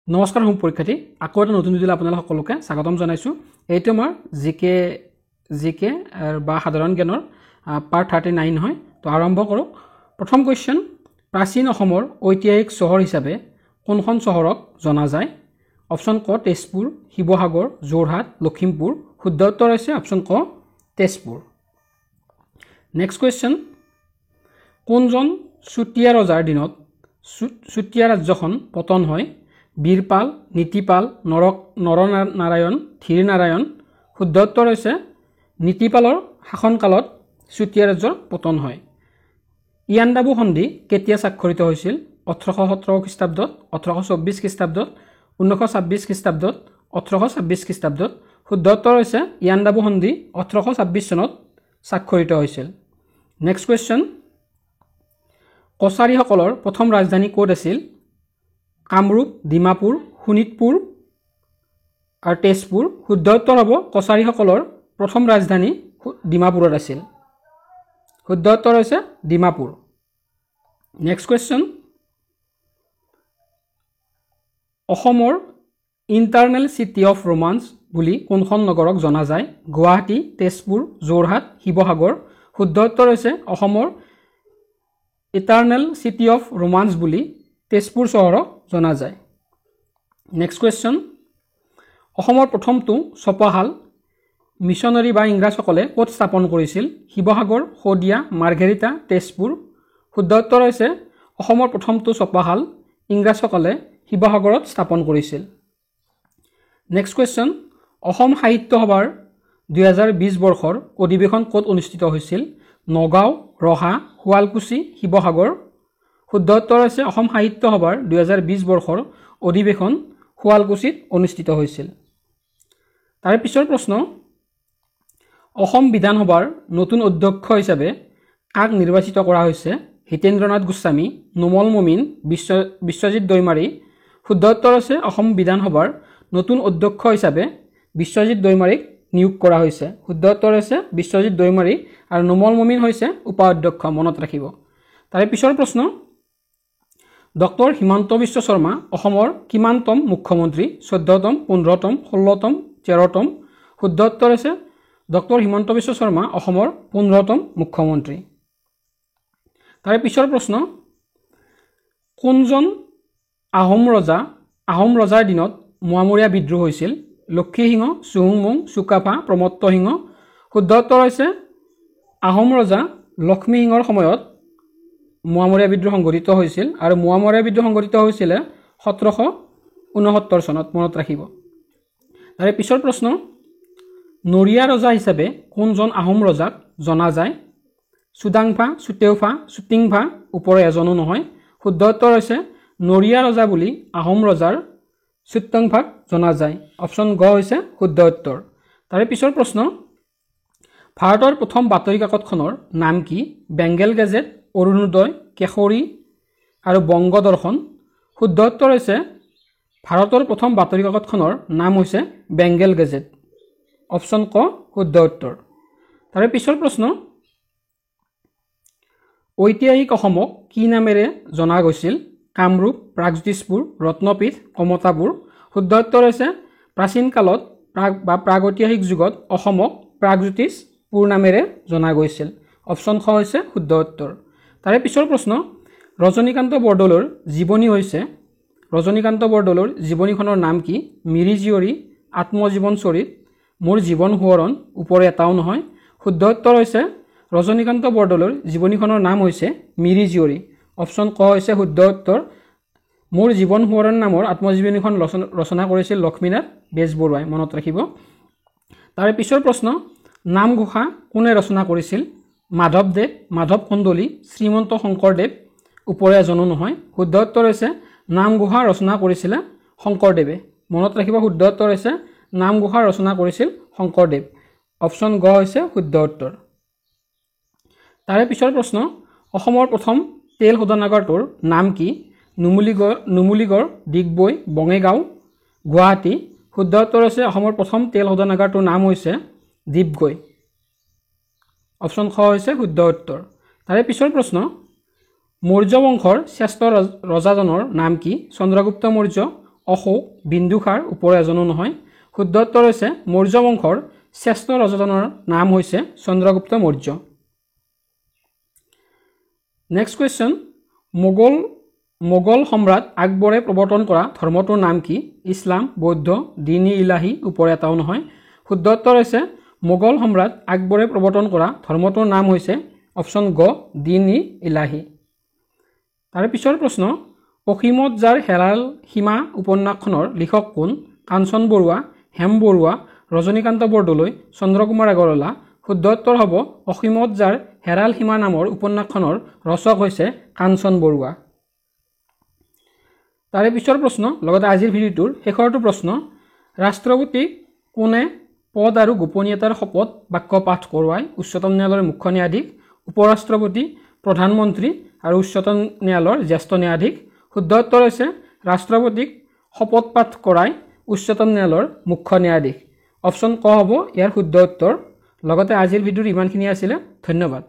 নমস্কাৰ হোম পৰীক্ষাৰ্থী আকৌ এটা নতুন ভিডিঅ'লৈ আপোনালোক সকলোকে স্বাগতম জনাইছোঁ। এইটো আমাৰ জিকে বা সাধাৰণ জ্ঞানৰ পাৰ্ট 39 হয়। তো আৰম্ভ কৰোঁ। প্ৰথম কোৱেশ্চন, প্ৰাচীন অসমৰ ঐতিহাসিক চহৰ হিচাপে কোনখন চহৰক জনা যায়? অপশ্যন ক তেজপুৰ, শিৱসাগৰ, যোৰহাট, লখিমপুৰ। শুদ্ধ উত্তৰ হৈছে অপশ্যন ক তেজপুৰ। নেক্সট কুৱেশ্চন, কোনজন চুতীয়া ৰজাৰ দিনত চুতীয়া ৰাজ্যখন পতন হয়? বীৰপাল, নীতিপাল, নৰনাৰায়ণ, ধীৰ নাৰায়ণ। শুদ্ধ উত্তৰ হৈছে নীতিপালৰ শাসনকালত চুতীয়া ৰাজ্যৰ পতন হয়। ইয়াণ্ডাবু সন্ধি কেতিয়া স্বাক্ষৰিত হৈছিল? 1817 খ্ৰীষ্টাব্দত, 1824 খ্ৰীষ্টাব্দত, 1926 খ্ৰীষ্টাব্দত, 1826 খ্ৰীষ্টাব্দত। শুদ্ধ উত্তৰ হৈছে ইয়াণ্ডাবু সন্ধি 1826 চনত স্বাক্ষৰিত হৈছিল। নেক্সট কুৱেশ্চন, কছাৰীসকলৰ প্ৰথম ৰাজধানী ক'ত আছিল? কামৰূপ, ডিমাপুৰ, শোণিতপুৰ আৰু তেজপুৰ। শুদ্ধ উত্তৰ হ'ব কছাৰীসকলৰ প্ৰথম ৰাজধানী ডিমাপুৰত আছিল। শুদ্ধ উত্তৰ হৈছে ডিমাপুৰ। নেক্সট কুৱেশ্চন, অসমৰ ইণ্টাৰনেল চিটি অফ ৰোমান্স বুলি কোনখন নগৰক জনা যায়? গুৱাহাটী, তেজপুৰ, যোৰহাট, শিৱসাগৰ। শুদ্ধ উত্তৰ হৈছে অসমৰ ইটাৰনেল চিটি অফ ৰোমান্স বুলি তেজপুৰ চহৰক জনা যায়। নেক্সট কুৱেশ্চন, অসমৰ প্ৰথমটো ছপাশাল মিছনেৰী বা ইংৰাজসকলে ক'ত স্থাপন কৰিছিল? শিৱসাগৰ, শদিয়া, মাৰ্ঘেৰিটা, তেজপুৰ। শুদ্ধ উত্তৰ হৈছে অসমৰ প্ৰথমটো ছপাশাল ইংৰাজসকলে শিৱসাগৰত স্থাপন কৰিছিল। নেক্সট কুৱেশ্চন, অসম সাহিত্য সভাৰ 2020 বৰ্ষৰ অধিৱেশন ক'ত অনুষ্ঠিত হৈছিল? নগাঁও, ৰহা, শুৱালকুছি, শিৱসাগৰ। শুদ্ধ উত্তৰ হৈছে অসম সাহিত্য সভাৰ 2020 বৰ্ষৰ অধিৱেশন শুৱালকুছিত অনুষ্ঠিত হৈছিল। তাৰে পিছৰ প্ৰশ্ন, অসম বিধানসভাৰ নতুন অধ্যক্ষ হিচাপে কাক নিৰ্বাচিত কৰা হৈছে? হিতেন্দ্ৰনাথ গোস্বামী, নোমল মমিন, বিশ্বজিৎ দৈমাৰী। শুদ্ধ উত্তৰ হৈছে অসম বিধানসভাৰ নতুন অধ্যক্ষ হিচাপে বিশ্বজিৎ দৈমাৰীক নিয়োগ কৰা হৈছে। শুদ্ধ উত্তৰ হৈছে বিশ্বজিৎ দৈমাৰী আৰু নোমল মমিন হৈছে উপাধ্যক্ষ, মনত ৰাখিব। তাৰে পিছৰ প্ৰশ্ন, ডক্টৰ হিমন্ত বিশ্ব শৰ্মা অসমৰ কিমানতম মুখ্যমন্ত্ৰী? 14তম, 15তম, 16তম, 13তম। শুদ্ধ উত্তৰ হৈছে ডক্টৰ হিমন্ত বিশ্ব শৰ্মা অসমৰ 15তম মুখ্যমন্ত্ৰী। তাৰে পিছৰ প্ৰশ্ন, কোনজন আহোম ৰজাৰ দিনত মোৱামৰীয়া বিদ্ৰোহ হৈছিল? লক্ষী সিংহ, চুহুংমুং, চুকাফা, প্ৰমত্ত সিংহ। শুদ্ধ উত্তৰ হৈছে আহোম ৰজা লক্ষ্মী সিংহৰ সময়ত মোৱামৰীয়া বিদ্ৰোহ সংঘটিত হৈছিল আৰু মোৱামৰীয়া বিদ্ৰোহ সংঘটিত হৈছিলে 1769 চনত, মনত ৰাখিব। তাৰে পিছৰ প্ৰশ্ন, নৰিয়া ৰজা হিচাপে কোনজন আহোম ৰজাক জনা যায়? চুডাংফা, চুতেওফা, চুটিংফা, ওপৰে এজনো নহয়। শুদ্ধ উত্তৰ হৈছে নৰিয়া ৰজা বুলি আহোম ৰজাৰ চুটাংফাক জনা যায়। অপশ্যন গ হৈছে শুদ্ধ উত্তৰ। তাৰে পিছৰ প্ৰশ্ন, ভাৰতৰ প্ৰথম বাতৰি কাকতখনৰ নাম কি? বেংগল গেজেট, অৰুণোদয়, কেশৰী আৰু বংগদৰ্শন। শুদ্ধ উত্তৰ হৈছে ভাৰতৰ প্ৰথম বাতৰি কাকতখনৰ নাম হৈছে বেংগল গেজেট। অপশ্যন ক শুদ্ধ উত্তৰ। তাৰে পিছৰ প্ৰশ্ন, ঐতিহাসিক অসমক কি নামেৰে জনা গৈছিল? কামৰূপ, প্ৰাগজ্যোতিষপুৰ, ৰত্নপীঠ, কমতাপুৰ। শুদ্ধ উত্তৰ হৈছে প্ৰাচীন কালত প্ৰাগৈতিহাসিক যুগত অসমক প্ৰাগজ্যোতিষপুৰ নামেৰে জনা গৈছিল। অপশ্যন খ হৈছে শুদ্ধ উত্তৰ। তাৰে পিছৰ প্ৰশ্ন, ৰজনীকান্ত বৰদলৈৰ জীৱনীখনৰ নাম কি? মিৰি জীয়ৰী, আত্মজীৱন চৰিত, মোৰ জীৱন সোঁৱৰণ, ওপৰে এটাও নহয়। শুদ্ধ উত্তৰ হৈছে ৰজনীকান্ত বৰদলৈৰ জীৱনীখনৰ নাম হৈছে মিৰি জীয়ৰী। অপশ্যন ক হৈছে শুদ্ধ উত্তৰ। মোৰ জীৱন সোঁৱৰণ নামৰ আত্মজীৱনীখন ৰচনা কৰিছিল লক্ষ্মীনাথ বেজবৰুৱাই, মনত ৰাখিব। তাৰে পিছৰ প্ৰশ্ন, নামঘোষা কোনে ৰচনা কৰিছিল? মাধৱদেৱ, মাধৱ কন্দলী, শ্ৰীমন্ত শংকৰদেৱ, ওপৰে এজনো নহয়। শুদ্ধ উত্তৰ হৈছে নামঘোষা ৰচনা কৰিছিলে শংকৰদেৱে, মনত ৰাখিব। শুদ্ধ উত্তৰ হৈছে নামঘোষা ৰচনা কৰিছিল শংকৰদেৱ। অপশ্যন গ হৈছে শুদ্ধ উত্তৰ। তাৰে পিছৰ প্ৰশ্ন, অসমৰ প্ৰথম তেল শোধনাগাৰটোৰ নাম কি? নুমলীগড়, ডিগবৈ, বঙাইগাঁও, গুৱাহাটী। শুদ্ধ উত্তৰ হৈছে অসমৰ প্ৰথম তেল শোধনাগাৰটোৰ নাম হৈছে ডিগবৈ। অপশ্যন খ হৈছে শুদ্ধ উত্তৰ। তাৰে পিছৰ প্ৰশ্ন, মৌৰ্য বংশৰ শ্ৰেষ্ঠ ৰজাজনৰ নাম কি? চন্দ্ৰগুপ্ত মৌৰ্য, অশোক, বিন্দুসাৰ ওপৰ এজনো নহয়। শুদ্ধ উত্তৰ হৈছে মৌৰ্য বংশৰ শ্ৰেষ্ঠ ৰজাজনৰ নাম হৈছে চন্দ্ৰগুপ্ত মৌৰ্য। নেক্সট কুৱেশ্যন, মোগল সম্ৰাট আকবৰে প্ৰৱৰ্তন কৰা ধৰ্মটোৰ নাম কি? ইছলাম, বৌদ্ধ, দিন-ই ইলাহী ওপৰ এটাও নহয়। শুদ্ধ উত্তৰ হৈছে মোগল সম্ৰাট আকবৰে প্ৰৱৰ্তন কৰা ধৰ্মটোৰ নাম হৈছে অপশ্যন গ, দিন-ই ইলাহী। তাৰে পিছৰ প্ৰশ্ন, অসীমত যাৰ হেৰাল সীমা উপন্যাসখনৰ লিখক কোন? কাঞ্চন বৰুৱা, হেম বৰুৱা, ৰজনীকান্ত বৰদলৈ, চন্দ্ৰকুমাৰ আগৰৱালা। শুদ্ধ উত্তৰ হ'ব অসীমত যাৰ হেৰাল সীমা নামৰ উপন্যাসখনৰ ৰচক হৈছে কাঞ্চন বৰুৱা। তাৰে পিছৰ প্ৰশ্ন, লগতে আজিৰ ভিডিঅ'টোৰ শেষৰটো প্ৰশ্ন, ৰাষ্ট্ৰপতিক কোনে পদ আৰু গোপনীয়তাৰ শপত বাক্য পাঠ কৰোৱায়? উচ্চতম ন্যায়ালয়ৰ মুখ্য ন্যায়াধীশ, উপৰাষ্ট্ৰপতি, প্ৰধানমন্ত্ৰী আৰু উচ্চতম ন্যায়ালয়ৰ জ্যেষ্ঠ ন্যায়াধীশ। শুদ্ধ উত্তৰ হৈছে ৰাষ্ট্ৰপতিক শপত পাঠ কৰাই উচ্চতম ন্যায়ালয়ৰ মুখ্য ন্যায়াধীশ। অপশ্যন ক হ'ব ইয়াৰ শুদ্ধ উত্তৰ। লগতে আজিৰ ভিডিঅ'ৰ ইমানখিনি আছিলে। ধন্যবাদ।